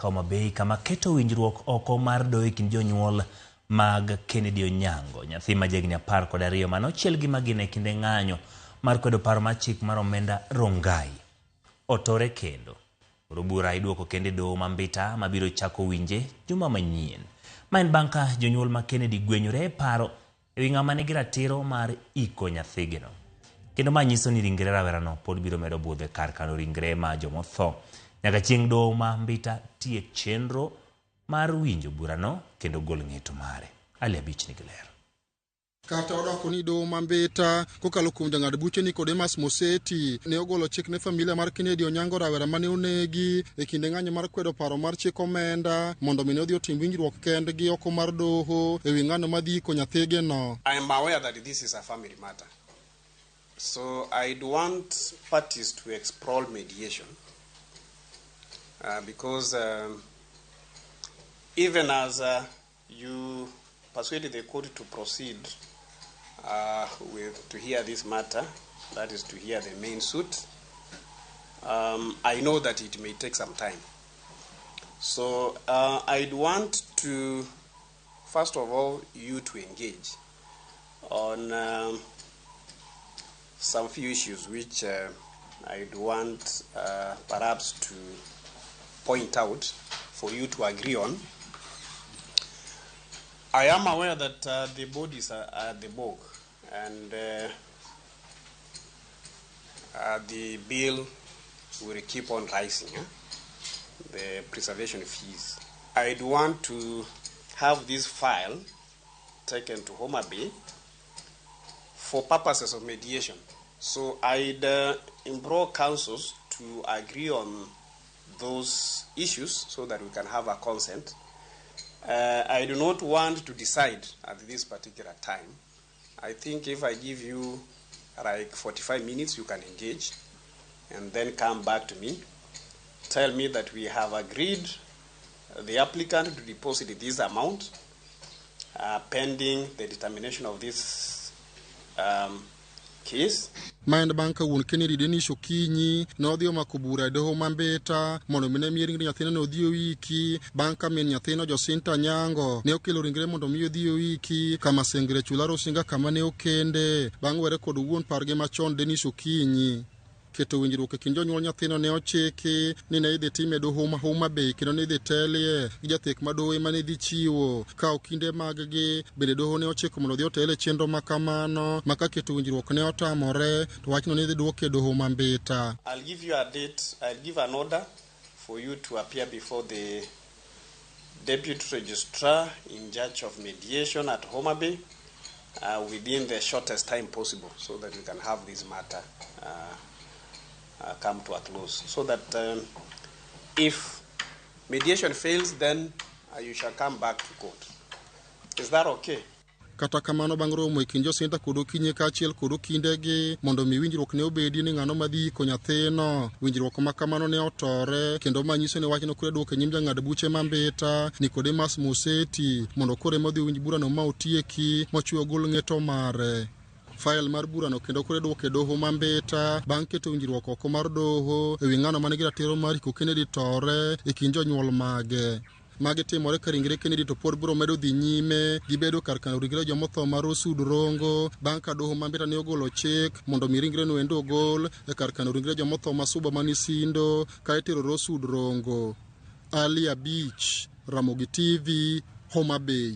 Homabay kama keto winjruok oko mar doyo kind jonyuol mag Kennedy Onyango, nyathi ma jahigni 12 manochiel gi magina e kinde ng'anyo mar kwedo paro mar chik mar omenda Rongai. Otore kendo. Koro bura iduoko kende doho mambita mabiro chako winje juma manyien. Ma en bang' ka jonyuol ma Kennedy gwenyore e paro ewi ng'ama nigi ratiro mar iko nyathigino. Kendo ma nyiso ni ringre rawerano pod biro medo budho e kar kano ringre ma jomotho. Nyaka chieng' doho mambita tiek chenro mar winjo burano kendo gol ng'eto mare. Ali Abich nigi ler. Kata odoko ni doho mambita kokalo kuom jang'ad buche Nicodemus Moseti ne ogolo chik ne familia mar Kennedy Onyango rawera mane onegi e kinde ng'anyo mar kwedo paro mar chik omenda mondo mi ne odhi otim winjruok kendgi oko mar doho ewi ng'ano madhi iko nyathigino. I am aware that this is a family matter. So I'd want parties to explore mediation because even as you persuaded the court to proceed to hear this matter, that is to hear the main suit, I know that it may take some time. So I'd want to, first of all, you to engage on some few issues which I'd want perhaps to point out for you to agree on. I am aware that the bodies are at the bog and the bill will keep on rising, the preservation fees. I'd want to have this file taken to Homabay for purposes of mediation. So I'd implore councils to agree on those issues so that we can have a consent. I do not want to decide at this particular time. I think if I give you like 45 minutes, you can engage and then come back to me. Tell me that we have agreed the applicant to deposit this amount pending the determination of this case. Mind banka won Kennedy Denis Okinyi no dio makubura doho mambeta mondo mine miering nyathino no dio wiki banka min nyathino Josinta Nyango ne okelo ringre mondo miyo dio wiki kama sengre chularo singa kama ne okende bang' were kod wuon parge machon Denis Okinyi. Keto winjruok e kind jonyuol nyathino ne ochiki ni ne idhi time doho ma Homabay kendo ne idhi telie gi jathek madoho ema ne dhi chiwo ka okinde mag-gi bende doho ne ochiko mondo dhi otele chenro makamano maka keto winjruok ne otamore to wachno ne idhi duoke doho mambita. I'll give you a date, I'll give an order for you to appear before the deputy registrar in charge of mediation at Homabay within the shortest time possible so that we can have this matter come to a close, so that if mediation fails, then you shall come back to court. Is that okay? Kata kamano bang' romo e kind Josinta kod Okinyi kaachiel kod okindegi mondo mi winjruok ne obedi ni ng'ano madhi iko nyathino. Winjruok makamano ne otore kendo manyiso ni wachno kure duoke nyim jang'ad buche mambita Nicodemus Moseti mondo kore modhi winj burano ma otieki mochweyo gol ng'eto mare. File mar burano kendo kure duoke doho mambita bang' keto winjruok oko mar doho ewi ng'ano manigi ratiro mar iko Kennedy tore e kind jonyuol mage. Magi timore ka ringre Kennedy to pod biro medo dhi nyime gibedo kar kano ringre jomotho mar Osud Rongo bang' ka doho mambita ne ogolo chik mondo mi ringre no endo ogol e kar kano ringre jomotho ma Suba Manisindo ka itero Osud Rongo. Ali Abich, Ramogi TV, Homabay.